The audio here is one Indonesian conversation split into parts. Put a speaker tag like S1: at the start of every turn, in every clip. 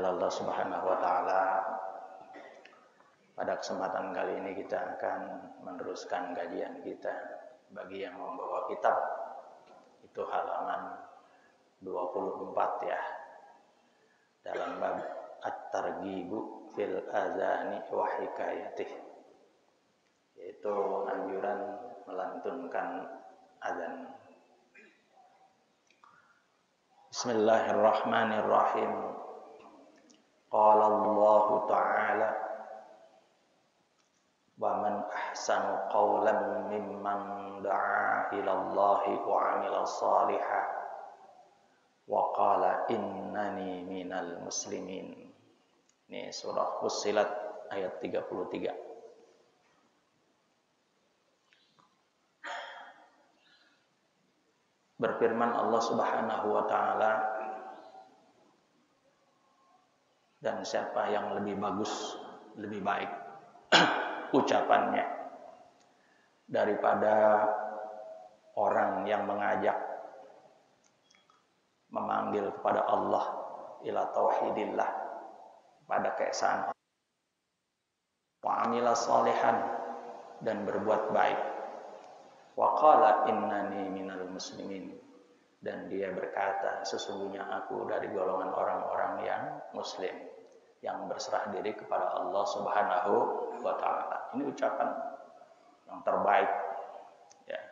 S1: Bismillah Allah Subhanahu wa taala. Pada kesempatan kali ini kita akan meneruskan kajian kita. Bagi yang membawa kitab itu halaman 24 ya. Dalam bab At-Targhibu fil Azani wa Hikayatih, yaitu anjuran melantunkan azan. Bismillahirrahmanirrahim. Qala Allah Ta'ala: wa man ahsanu qawlan mimman da'a ila Allahi wa 'amila shalihan wa qala innani minal muslimin. Ini surah Fussilat ayat 33. Berfirman Allah Subhanahu wa taala, dan siapa yang lebih bagus, lebih baik ucapannya daripada orang yang mengajak, memanggil kepada Allah, ila tauhidillah, pada keesaan Allah, wa amila sholihan, dan berbuat baik, wa qala innani minal muslimin, dan dia berkata sesungguhnya aku dari golongan orang-orang yang muslim, yang berserah diri kepada Allah Subhanahu wa taala. Ini ucapan yang terbaik ya.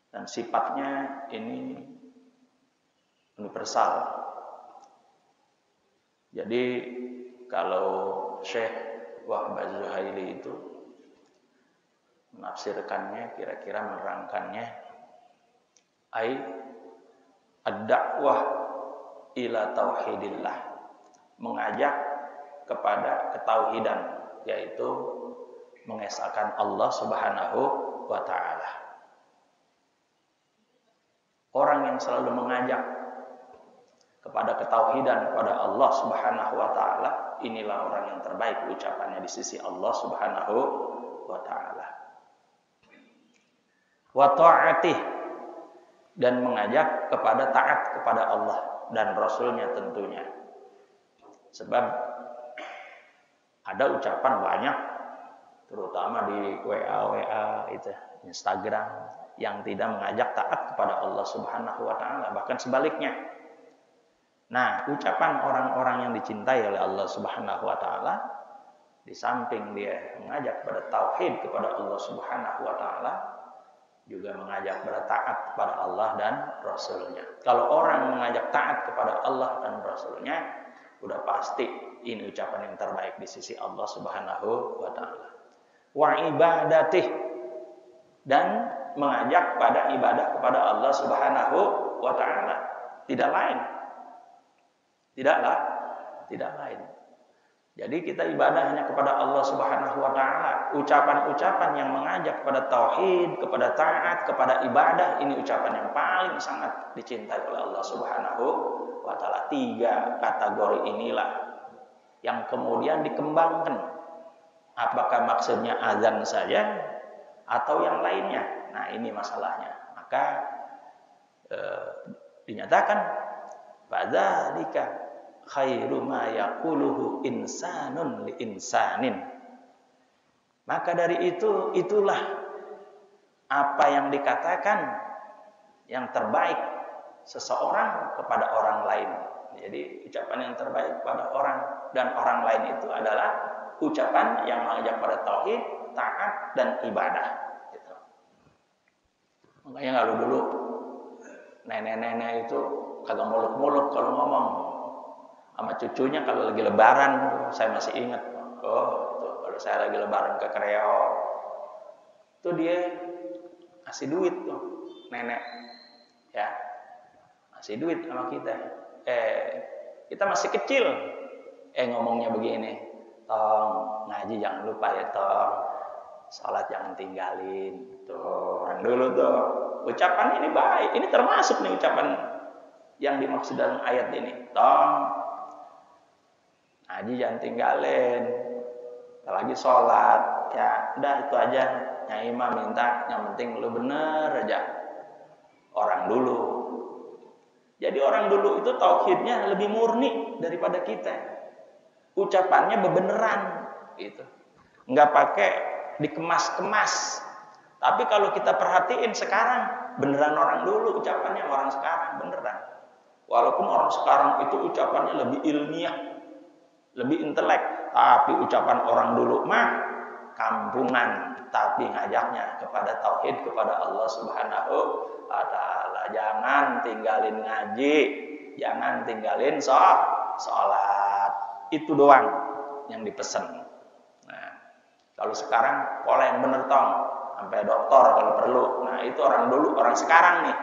S1: Dan sifatnya ini universal. Jadi kalau Syekh Wahbah Az-Zuhaili itu menafsirkannya, kira-kira menerangkannya, ai ad-da'wah ila tauhidillah, mengajak kepada ketauhidan, yaitu mengesahkan Allah Subhanahu wa taala. Orang yang selalu mengajak kepada ketauhidan kepada Allah Subhanahu wa taala, inilah orang yang terbaik ucapannya di sisi Allah Subhanahu wa taala. Wa ta'atih, dan mengajak kepada taat kepada Allah dan Rasulnya tentunya. Sebab ada ucapan banyak, terutama di WA itu, Instagram, yang tidak mengajak taat kepada Allah Subhanahu wa taala, bahkan sebaliknya. Nah, ucapan orang-orang yang dicintai oleh Allah Subhanahu wa taala, di samping dia mengajak kepada tauhid kepada Allah Subhanahu wa taala, juga mengajak kepada taat kepada Allah dan Rasulnya. Kalau orang mengajak taat kepada Allah dan Rasulnya, udah pasti ini ucapan yang terbaik di sisi Allah Subhanahu wa taala. Wa ibadatih, dan mengajak pada ibadah kepada Allah Subhanahu wa taala, tidak lain. Tidak lain. Jadi kita ibadah hanya kepada Allah Subhanahu wa taala. Ucapan-ucapan yang mengajak kepada tauhid, kepada taat, kepada ibadah, ini ucapan yang paling sangat dicintai oleh Allah Subhanahu wa taala. 3 kategori inilah yang kemudian dikembangkan. Apakah maksudnya azan saja atau yang lainnya? Nah, ini masalahnya. Maka dinyatakan fadzalika khairu ma yaquluhu insanun li insanin. Maka dari itulah apa yang dikatakan yang terbaik seseorang kepada orang lain. Jadi ucapan yang terbaik pada orang dan orang lain itu adalah ucapan yang mengajak pada tauhid, taat, dan ibadah. Gitu. Makanya kalau dulu nenek-nenek itu kagak muluk-muluk kalau ngomong sama cucunya. Kalau lagi lebaran, saya masih ingat. Oh, itu kalau saya lagi lebaran ke Kreo, itu dia ngasih duit tuh nenek, ya, ngasih duit sama kita. Kita masih kecil, ngomongnya begini, tong ngaji jangan lupa ya tong, sholat jangan tinggalin. Tuh orang dulu tuh ucapan ini baik, ini termasuk nih ucapan yang dimaksud dalam ayat ini. Tong ngaji jangan tinggalin, apalagi sholat, ya udah itu aja. Yang imam minta, yang penting lu bener aja. Orang dulu. Jadi orang dulu itu tauhidnya lebih murni daripada kita. ucapannya bebeneran gitu. Nggak pakai dikemas-kemas. Tapi kalau kita perhatiin sekarang, beneran orang dulu ucapannya orang sekarang beneran. Walaupun orang sekarang itu ucapannya lebih ilmiah, lebih intelek, tapi ucapan orang dulu mah kampungan, tapi ngajaknya kepada tauhid, kepada Allah Subhanahu wa taala. Jangan tinggalin ngaji, jangan tinggalin sholat. Itu doang yang dipesan. Nah, kalau sekarang pola yang bener tong, sampai dokter kalau perlu. Nah, itu orang dulu, orang sekarang nih.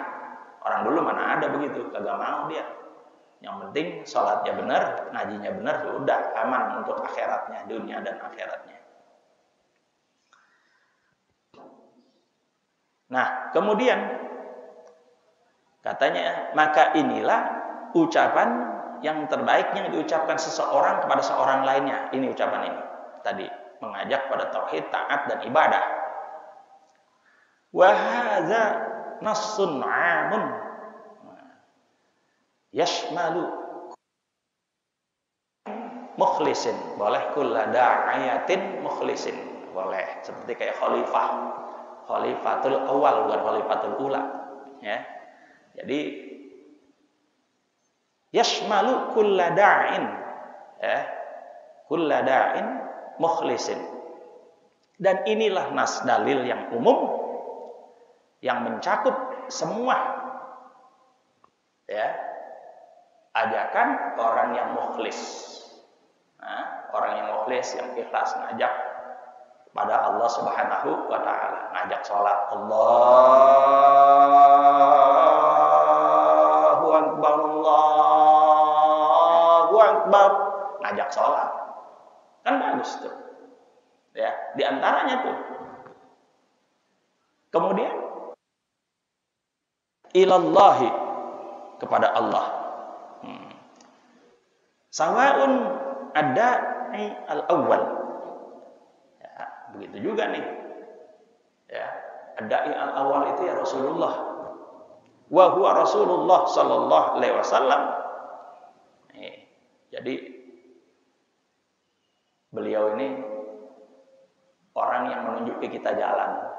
S1: Orang dulu mana ada begitu, kagak mau dia. Yang penting sholatnya benar, ngajinya benar, sudah aman untuk akhiratnya, dunia dan akhiratnya. Nah, kemudian katanya, maka inilah ucapan yang terbaik yang diucapkan seseorang kepada seorang lainnya. Ini ucapan ini tadi, mengajak pada tauhid, taat dan ibadah. Wa hadza nassun 'amun yashmalu mukhlisin, boleh kulla da'iyatin mukhlisin, boleh seperti kayak khalifatul awal, bukan khalifatul ula, ya. Jadi yashmalu kulla da'in, ya, kulla da'in mukhlisin. Dan inilah nas dalil yang umum yang mencakup semua, ya, ajakan orang yang mukhlis. Nah, orang yang mukhlis, yang ikhlas ngajak pada Allah Subhanahu wa taala, ngajak salat, Allahu akbar, Allahu akbar, ngajak salat. Kan bagus tuh. Ya, di antaranya tuh. Kemudian ilallahi, kepada Allah. Sawaun ad-da'i al-awwal. Ya, begitu juga nih. Ya, ad-da'i al-awwal itu ya Rasulullah. Wa huwa Rasulullah sallallahu alaihi wasallam. Jadi beliau ini orang yang menunjuki kita jalan.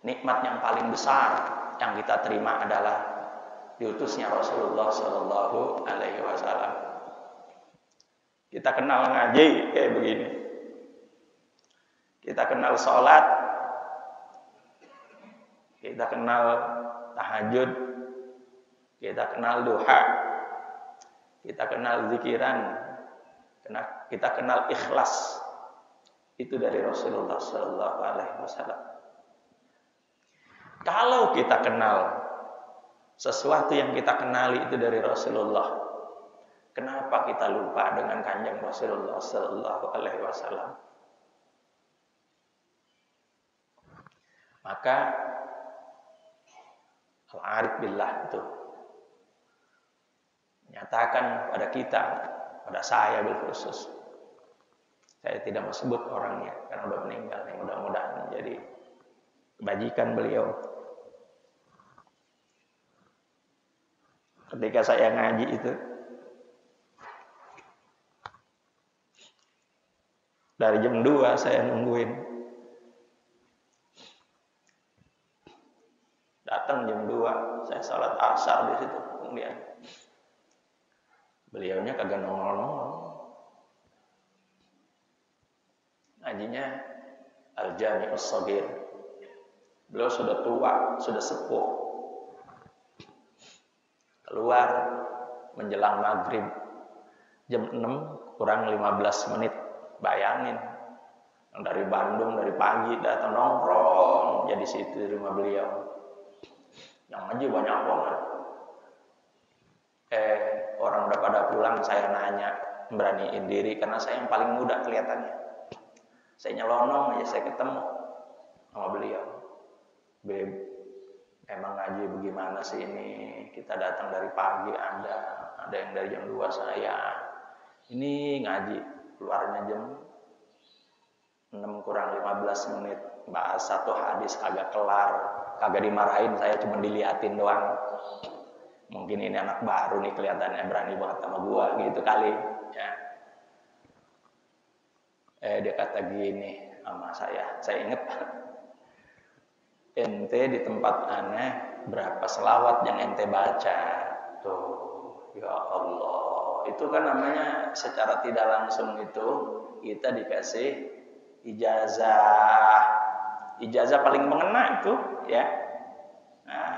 S1: Nikmat yang paling besar yang kita terima adalah diutusnya Rasulullah Sallallahu Alaihi Wasallam. Kita kenal ngaji kayak begini, kita kenal sholat, kita kenal tahajud, kita kenal duha, kita kenal zikiran, kita kenal ikhlas. Itu dari Rasulullah Sallallahu Alaihi Wasallam. Kalau kita kenal sesuatu yang kita kenali itu dari Rasulullah, kenapa kita lupa dengan kanjeng Rasulullah Sallallahu Alaihi Wasallam? Maka al-arif billah itu menyatakan pada kita, pada saya bil khusus, saya tidak mau sebut orangnya karena sudah meninggal, yang mudah-mudahan menjadi kebajikan beliau. Ketika saya ngaji itu, dari jam 2 saya nungguin. Datang jam 2, saya salat asar di situ. Kemudian beliaunya kagak nongol-nongol. Ngajinya Al-Jami'us Shaghir. Beliau sudah tua, sudah sepuh. Keluar menjelang maghrib jam 6 kurang 15 menit. Bayangin, yang dari Bandung dari pagi datang nongkrong jadi situ di rumah beliau. Yang ngaji banyak banget. Orang udah pada pulang, saya nanya, beraniin diri karena saya yang paling muda kelihatannya. Saya nyelonong aja, saya ketemu sama beliau. Beb, emang ngaji bagaimana sih ini? Kita datang dari pagi, ada yang dari jam 2 saya. Ini ngaji, keluarnya jam 6 kurang 15 menit. Bahas satu hadis kagak kelar, kagak dimarahin, saya cuma diliatin doang. Mungkin ini anak baru nih kelihatannya berani banget sama gua gitu kali ya. Dia kata gini sama saya ingat, ente di tempat aneh berapa selawat yang ente baca tuh, ya Allah. Itu kan namanya secara tidak langsung itu kita dikasih ijazah paling mengena itu ya. Nah,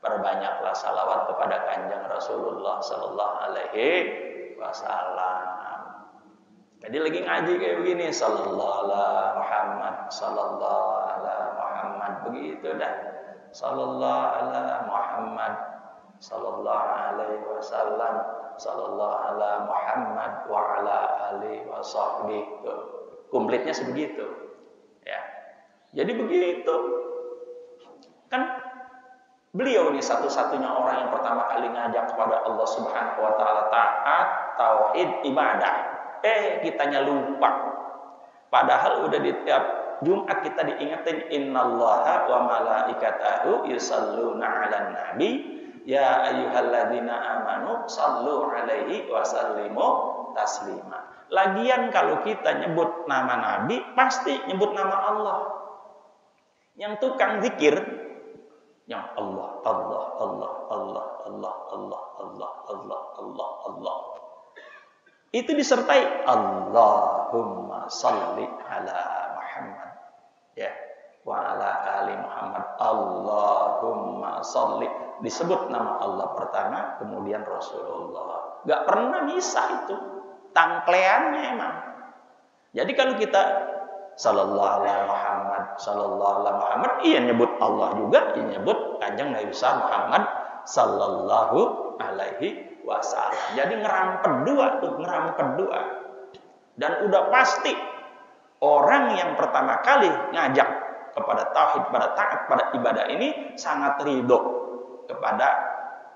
S1: perbanyaklah salawat kepada Kanjeng Rasulullah sallallahu alaihi wasallam. Jadi lagi ngaji kayak begini, sallallahu ala Muhammad, sallallahu ala Muhammad, begitu dah. Sallallahu ala Muhammad, sallallahu alaihi wasallam, sallallahu ala Muhammad wa ala alihi wa sahbihi. Komplitnya sebegitu. Ya. Jadi begitu. Kan beliau ini satu-satunya orang yang pertama kali ngajak kepada Allah Subhanahu wa taala taat, tauhid, ibadah. Kitanya lupa. Padahal udah di tiap Jumat kita diingetin innallaha wa malaikatahu yusalluna 'alan nabi ya ayyuhalladzina amanu sallu 'alaihi wa sallimu taslima. Lagian kalau kita nyebut nama nabi pasti nyebut nama Allah. Yang tukang zikir yang Allah Allah Allah Allah Allah Allah Allah Allah Allah Allah itu disertai Allahumma salli ala Muhammad ya wa ala ali Muhammad. Allahumma salli, disebut nama Allah pertama kemudian Rasulullah. Gak pernah bisa itu tangkleannya emang. Jadi kalau kita sallallahu alaihi Muhammad, sallallahu alaihi Muhammad, iya nyebut Allah juga, iya nyebut Kanjeng Nabi besar Muhammad sallallahu alaihi wasallam. Jadi ngerampet dua. Dan udah pasti orang yang pertama kali ngajak kepada tauhid, pada taat, pada ibadah ini sangat ridho kepada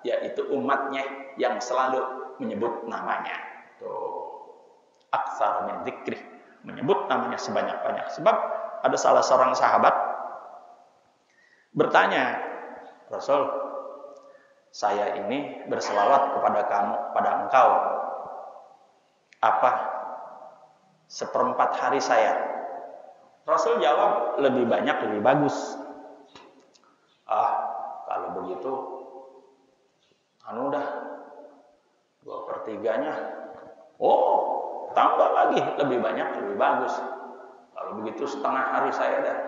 S1: yaitu umatnya yang selalu menyebut namanya. Tuh. Aktsar min dzikri, menyebut namanya sebanyak-banyak. Sebab ada salah seorang sahabat bertanya, Rasul, saya ini berselawat kepada kamu, pada engkau, apa 1/4 hari saya? Rasul jawab, lebih banyak lebih bagus. Kalau begitu, dah 2/3-nya. Tambah lagi, lebih banyak lebih bagus. Kalau begitu 1/2 hari saya dah.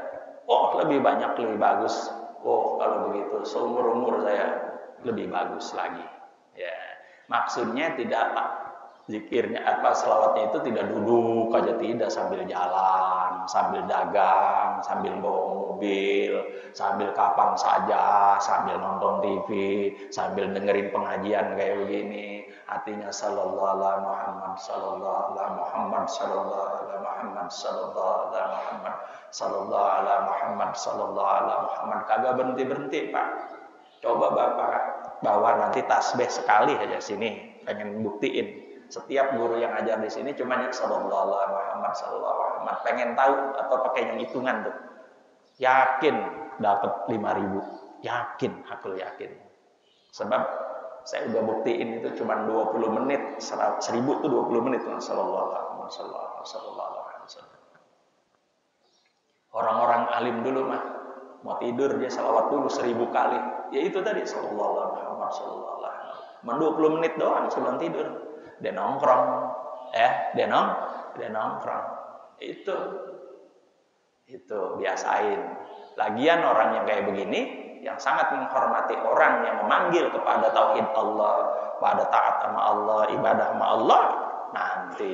S1: Lebih banyak lebih bagus. Kalau begitu seumur-umur saya lebih bagus lagi. Ya, maksudnya tidak zikirnya selawatnya itu tidak duduk aja, tidak, sambil jalan, sambil dagang, sambil bawa mobil, sambil kapan saja, sambil nonton TV, sambil dengerin pengajian kayak begini. Hatinya sallallahu alaihi Muhammad, sallallahu alaihi Muhammad, sallallahu alaihi Muhammad, sallallahu alaihi Muhammad, sallallahu alaihi Muhammad, sallallahu alaihi Muhammad. Kagak berhenti-berhenti, Pak. Coba Bapak bawa nanti tasbih sekali aja sini, pengen buktiin. Setiap guru yang ajar di sini cuma sallallahu alaihi Muhammad, sallallahu alaihi Muhammad. Pengen tahu atau pakai yang hitungan tuh. Yakin dapat 5.000. Yakin, aku yakin. Sebab saya udah buktiin itu cuma 20 menit. 1.000 tuh 20 menit sallallahu alaihi wasallam. Orang-orang alim dulu mah mau tidur dia salawat dulu 1.000 kali. Ya itu tadi sallallahu alaihi Muhammad, sallallahu alaihi wasallam. 20 menit doang sebelum tidur. Dia nongkrong, dia nongkrong. Itu biasain. Lagian orang yang kayak begini, yang sangat menghormati orang yang memanggil kepada tauhid Allah, pada taat sama Allah, ibadah sama Allah, nanti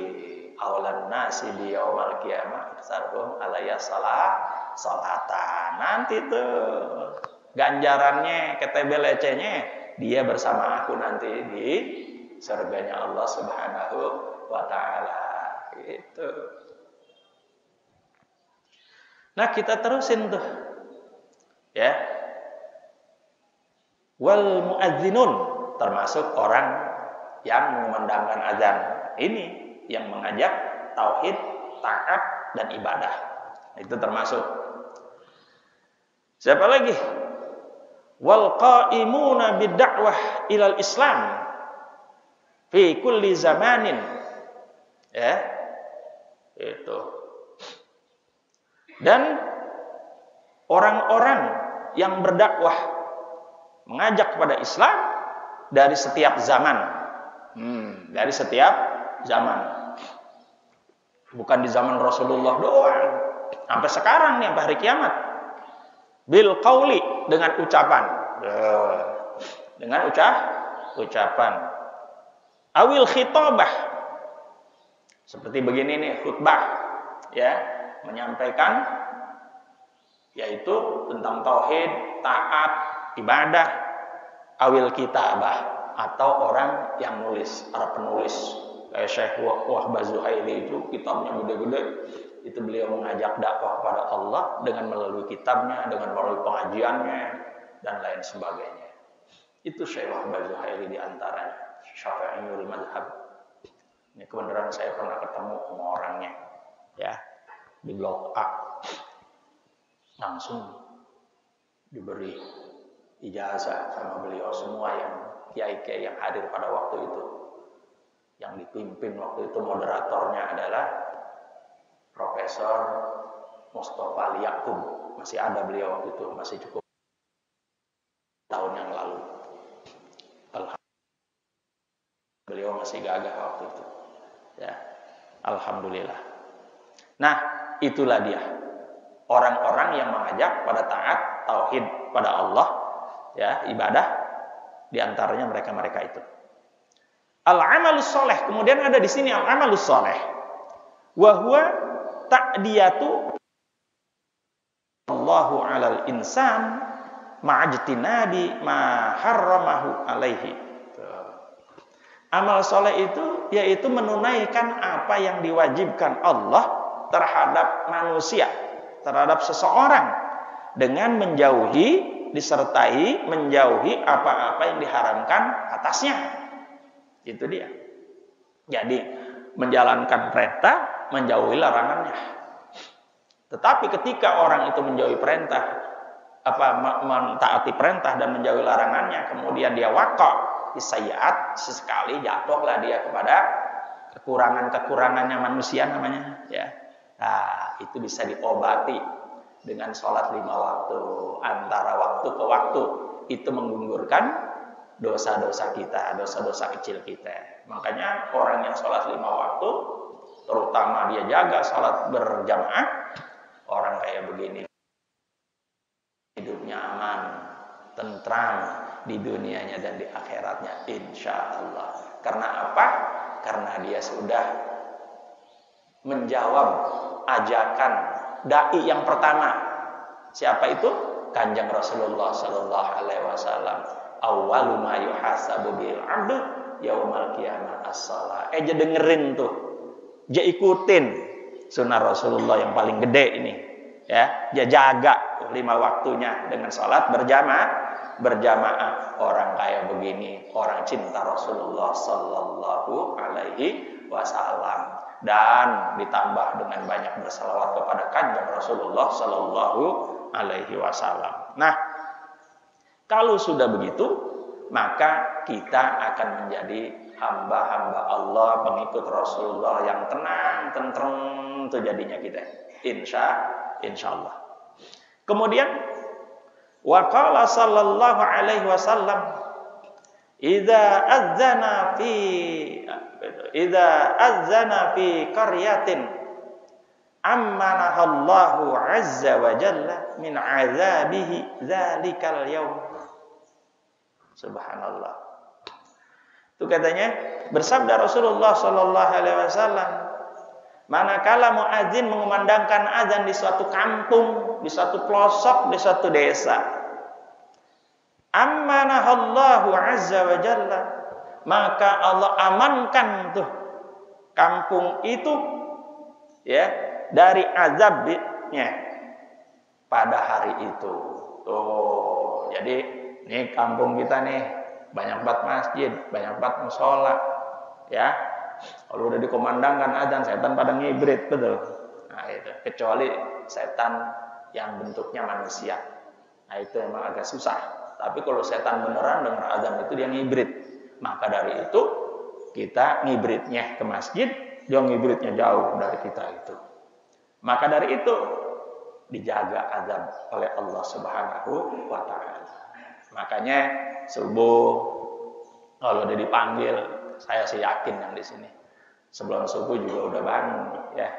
S1: awalan nasi di yaumil qiyamah sarhum alayya salatan. Nanti tuh ganjarannya, KTB-nya dia bersama aku nanti di surganya Allah Subhanahu wa taala. Gitu. Nah, kita terusin tuh. Ya. Wal muadzinun, termasuk orang yang mengumandangkan azan. Ini yang mengajak tauhid, taat dan ibadah. Itu termasuk. Siapa lagi? wal qa'imuna bid-da'wah ilal Islam fi kulli zamanin. Ya. Itu. Dan orang-orang yang berdakwah mengajak kepada Islam dari setiap zaman. Dari setiap zaman. Bukan di zaman Rasulullah doang. Sampai sekarang nih, sampai hari kiamat. Bil qauli, dengan ucapan. Dengan ucapan. Awil khitabah. Seperti begini nih, khutbah. Ya, menyampaikan yaitu tentang tauhid, taat, ibadah. Awil kitabah, atau orang yang nulis, para penulis. Kayak Syekh Wahbah Zuhaili itu kitabnya gede-gede. Itu beliau mengajak dakwah kepada Allah dengan melalui kitabnya, dengan melalui pengajiannya, dan lain sebagainya. Itu Syekh Wahbah Zuhaili di antaranya. Syafi'iyul madhab. Ini kebenaran, saya pernah ketemu sama orangnya. Ya, di blok A. Langsung diberi ijazah sama beliau semua yang kiai-kiai yang hadir pada waktu itu. Yang dipimpin waktu itu moderatornya adalah Profesor Mustafa Ali Yakub. Masih ada beliau waktu itu, masih cukup tahun yang lalu. Beliau masih gagah waktu itu. Ya, alhamdulillah. Nah, itulah dia. Orang-orang yang mengajak pada taat, tauhid pada Allah, ya, ibadah, di antaranya mereka-mereka itu. Al-amalus soleh, kemudian ada di sini al-amalus soleh. Wa huwa ta'diyatu Allahu 'alal insan ma'ajtinabi ma harramahu alaihi. Amal soleh itu yaitu menunaikan apa yang diwajibkan Allah terhadap manusia, terhadap seseorang, dengan disertai menjauhi apa-apa yang diharamkan atasnya. Itu dia. Jadi menjalankan perintah, menjauhi larangannya. Tetapi ketika orang itu menjauhi perintah, mentaati perintah dan menjauhi larangannya, kemudian dia waqa' sayyi'at, sesekali jatuhlah dia kepada kekurangannya manusia namanya, ya. Nah, itu bisa diobati dengan sholat 5 waktu, antara waktu ke waktu. Itu menggugurkan dosa-dosa kita, dosa-dosa kecil kita. Makanya orang yang sholat 5 waktu, terutama dia jaga sholat berjamaah, orang kayak begini hidupnya aman, tentram di dunianya dan di akhiratnya, insya Allah. Karena apa? Karena dia sudah menjawab ajakan dai yang pertama. Siapa itu? Kanjeng Rasulullah sallallahu alaihi wasallam. Awwalu ma yuhasabu bil 'abdu yaumal qiyamah as-shalah. Je dengerin tuh. Je ikutin sunnah Rasulullah yang paling gede ini. Ya, je jaga 5 waktunya dengan salat berjamaah. Orang kayak begini, orang cinta Rasulullah sallallahu alaihi wasallam. Dan ditambah dengan banyak bersalawat kepada kanjeng Rasulullah sallallahu alaihi wasallam. Nah, kalau sudah begitu, maka kita akan menjadi hamba-hamba Allah, pengikut Rasulullah yang tenang, tentrem itu jadinya kita. Insya Allah. Kemudian wa qala sallallahu alaihi wasallam, idza adzana fi qaryatin ammanahallahu azza wa jalla min azabihi dzalikal yaum. Subhanallah. Itu katanya bersabda Rasulullah sallallahu alaihi wasallam, manakala muadzin mengumandangkan azan di suatu kampung, di suatu pelosok, di suatu desa, ammanahallahu azza wa jalla, maka Allah amankan tuh kampung itu, ya, dari azabnya pada hari itu. Tuh, jadi nih kampung kita nih banyak banget masjid, banyak banget musola, ya. Kalau udah dikomandangkan azan, setan pada ngibrit, betul. Nah itu, kecuali setan yang bentuknya manusia. Nah itu memang agak susah. Tapi kalau setan beneran dengar azan itu dia ngibrit. Maka dari itu kita ngibritnya ke masjid, dia ngibritnya jauh dari kita itu. Maka dari itu dijaga azan oleh Allah Subhanahu wa taala. Makanya subuh kalau udah dipanggil, saya sih yakin yang di sini sebelum subuh juga udah bangun ya,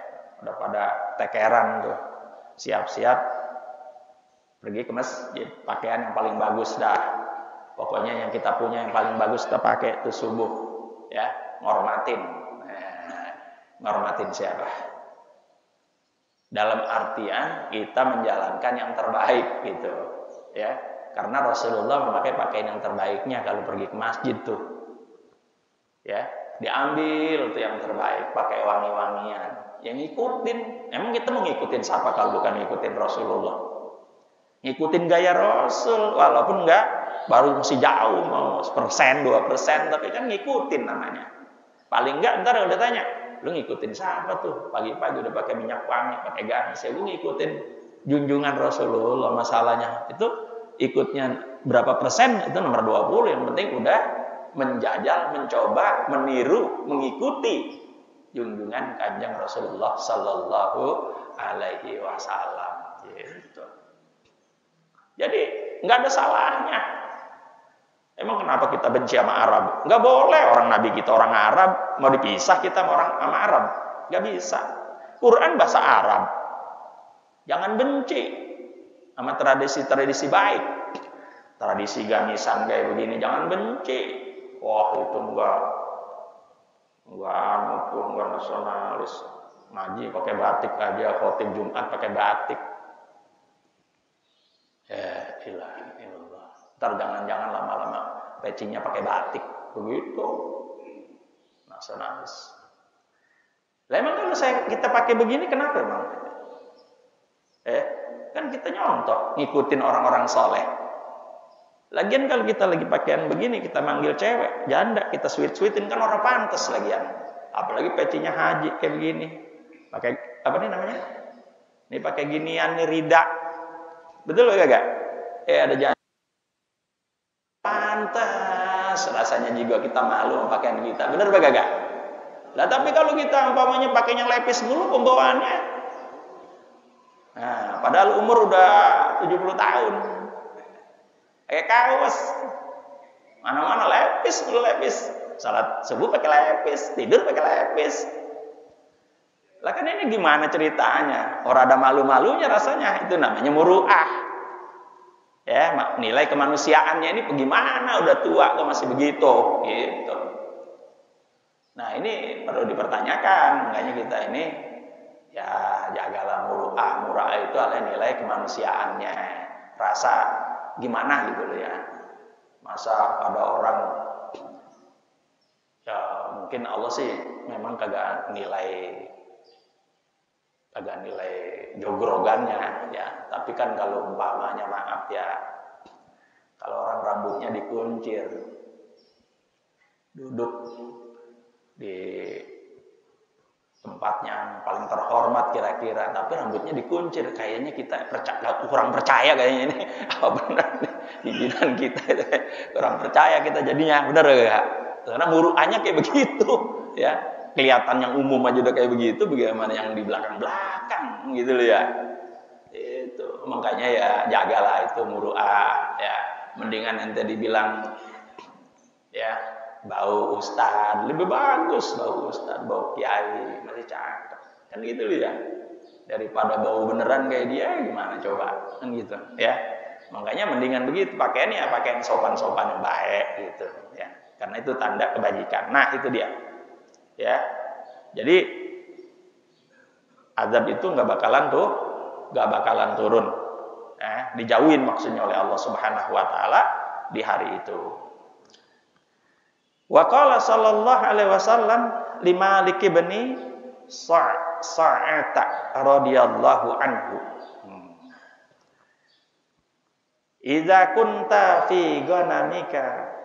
S1: udah pada tekeran tuh, siap-siap pergi ke masjid, pakaian yang paling bagus dah. Pokoknya yang kita punya yang paling bagus kita pakai itu subuh ya, ngormatin. Ngormatin siapa? Dalam artian kita menjalankan yang terbaik gitu ya. Karena Rasulullah memakai pakaian yang terbaiknya kalau pergi ke masjid tuh. Ya, diambil tuh yang terbaik, pakai wangi-wangian. Yang ngikutin, emang kita mau ngikutin siapa kalau bukan ngikutin Rasulullah? Ngikutin gaya Rasul, walaupun enggak baru masih jauh, mau 1%, 2%, tapi kan ngikutin namanya. Paling enggak ntar udah tanya, lu ngikutin siapa tuh? Pagi-pagi udah pakai minyak wangi, pakai gamis, ya lu ngikutin junjungan Rasulullah. Masalahnya itu ikutnya berapa persen itu nomor 20, yang penting udah menjajal, mencoba, meniru, mengikuti junjungan Kanjeng Rasulullah sallallahu alaihi wasallam gitu. Jadi nggak ada salahnya. Emang kenapa kita benci sama Arab? Nggak boleh, orang Nabi kita orang Arab, mau dipisah kita sama Arab? Nggak bisa. Quran bahasa Arab. Jangan benci sama tradisi-tradisi baik. Tradisi gamisan kayak begini jangan benci. Wah itu enggak nasionalis. Ngaji pakai batik aja, khotib Jumat pakai batik. Ya ilahi illallah. Ntar jangan-jangan lama-lama pecinya pakai batik. Begitu. Nasionalis. Lah emang kalau kita pakai begini kenapa emang? Kan kita nyontoh ngikutin orang-orang soleh. Lagian kalau kita lagi pakaian begini, kita manggil cewek janda, kita sweet-sweetin kan orang pantas lagian. Apalagi pecinya haji kayak begini. Pakai apa nih namanya? Ini pakai ginian nih rida. Betul gak? Ada janda. Pantas rasanya juga kita malu sama pakaian kita. Bener gak? Lah tapi kalau kita umpamanya pakainya lepis dulu pembawaannya. Nah, padahal umur udah 70 tahun. Kayak kaos. Mana-mana lepis. Salat subuh pakai lepis, tidur pakai lepis. Lah kan ini gimana ceritanya? Orang ada malu-malunya rasanya. Itu namanya muru'ah. Ya, nilai kemanusiaannya ini bagaimana? Udah tua kok masih begitu, gitu. Nah, ini perlu dipertanyakan. Makanya kita ini ya jagalah muru'ah. Muru'ah itu adalah nilai kemanusiaannya. Rasa gimana gitu loh ya. Masa ada orang ya mungkin Allah sih memang kagak nilai jogrogannya ya, tapi kan kalau umpamanya maaf ya, kalau orang rambutnya dikuncir duduk di tempatnya yang paling terhormat kira-kira, tapi rambutnya dikuncir, kayaknya kita kurang percaya kayaknya ini apa benar nih pimpinan kita itu kurang percaya kita jadinya, benar gak? Karena muruannya kayak begitu ya, kelihatan yang umum aja udah kayak begitu, bagaimana yang di belakang gitu loh ya. Itu makanya ya jagalah itu muruah ya, mendingan ente dibilang ya bau ustad lebih bagus, bau ustad, bau kiai masih cakep kan gitu loh ya, daripada bau beneran kayak dia, gimana coba kan gitu ya. Makanya mendingan begitu pakaian ya, pakaian sopan-sopan yang baik gitu ya, karena itu tanda kebajikan. Nah itu dia ya, jadi azab itu nggak bakalan turun dijauhin maksudnya oleh Allah Subhanahu wa taala di hari itu. Wa qala sallallahu alaihi wasallam Malik bin Sa'ata radhiyallahu anhu. Idza kunta fi ghanamika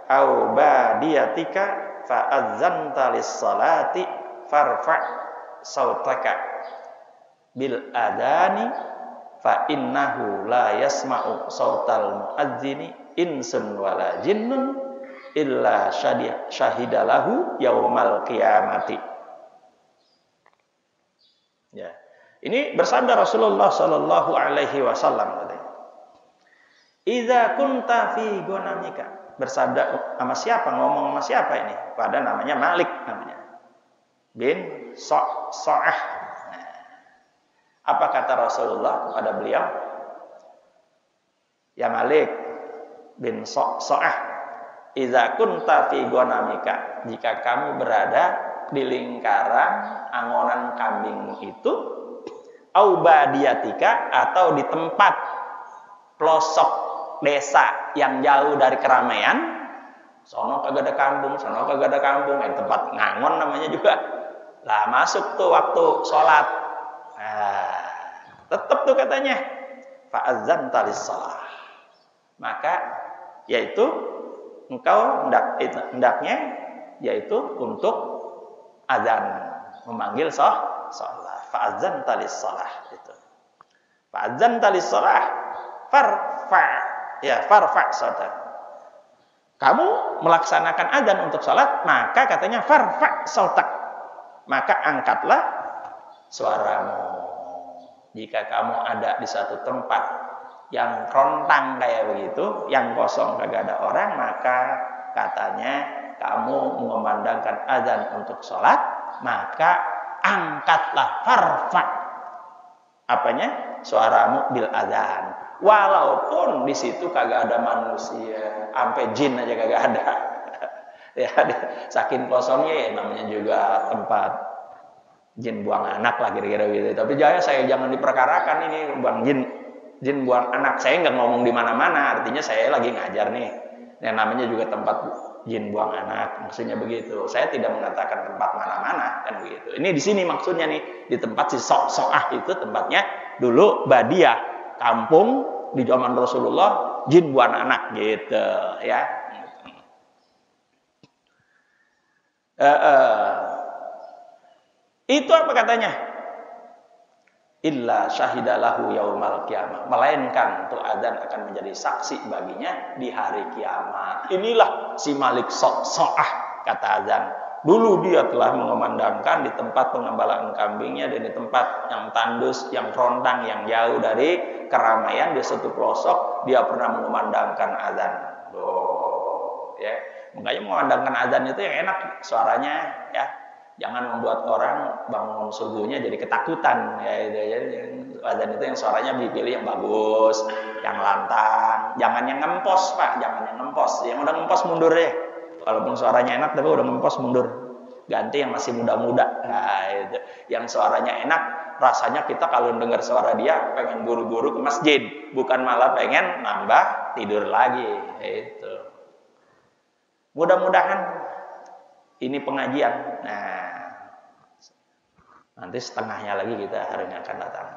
S1: aw badiyatika fa azzanta lis-salati farfa' sautaka bil adani fa innahu la yasma'u sautal muadzini insun wala jinnun illa syahidalahu yaumal qiyamati. Ya. Ini bersabda Rasulullah sallallahu alaihi wasallam katanya. Idza kunta fi ghanamika. Bersabda sama siapa? Ngomong sama siapa ini? Pada namanya Malik namanya. Bin Sa'ah. Nah, apa kata Rasulullah kepada beliau? Ya Malik bin Sa'ah, idza kunta fi ghanamika, jika kamu berada di lingkaran angonan kambingmu itu, au badiyatika, atau di tempat pelosok desa yang jauh dari keramaian, sono kagak ada kampung, sono kagak ada kampung, tempat ngangon namanya juga. Lah masuk tuh waktu sholat, nah, tetap tuh katanya fa'adzanta lis-shalah, maka yaitu engkau hendaknya yaitu untuk azan, memanggil sholat. Fa'adzanta lis-shalah itu. Fa'adzanta lis-shalah farfa sautak. Kamu melaksanakan azan untuk sholat, maka katanya farfa sautak, maka angkatlah suaramu. Jika kamu ada di satu tempat yang rontang kayak begitu, yang kosong kagak ada orang, maka katanya kamu mengumandangkan azan untuk sholat, maka angkatlah farfa apanya suaramu bil azan, walaupun di situ kagak ada manusia, sampai jin aja kagak ada. Ya, saking kosongnya ya, namanya juga tempat jin buang anak lah kira-kira gitu. Tapi jangan diperkarakan ini buang jin buang anak. Saya nggak ngomong di mana-mana, artinya saya lagi ngajar nih. Yang namanya juga tempat jin buang anak, maksudnya begitu. Saya tidak mengatakan tempat mana-mana kan begitu. Ini di sini maksudnya nih, di tempat si Sa'ah itu tempatnya dulu Badiah, kampung di zaman Rasulullah, jin buang anak gitu ya. Itu apa katanya? Illa syahidalahu yaumal qiyamah, melainkan tuh azan akan menjadi saksi baginya di hari kiamat. Inilah si Malik Sa'ah, kata azan. Dulu dia telah mengumandangkan di tempat pengembalaan kambingnya dan di tempat yang tandus, yang rontang, yang jauh dari keramaian, di satu pelosok dia pernah mengumandangkan azan. Ya, makanya mengumandangkan azan itu yang enak suaranya ya. Jangan membuat orang bangun subuhnya jadi ketakutan ya, azan itu yang suaranya dipilih yang bagus, yang lantang, jangan yang ngempos Pak, jangan yang ngempos, yang udah ngempos mundur ya, walaupun suaranya enak tapi udah ngempos mundur, ganti yang masih muda-muda. Nah, itu yang suaranya enak, rasanya kita kalau dengar suara dia pengen buru-buru ke masjid, bukan malah pengen nambah tidur lagi. Itu mudah-mudahan ini pengajian. Nah, nanti setengahnya lagi kita hari ini akan datang.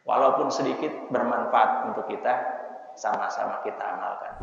S1: Walaupun sedikit bermanfaat untuk kita, sama-sama kita amalkan.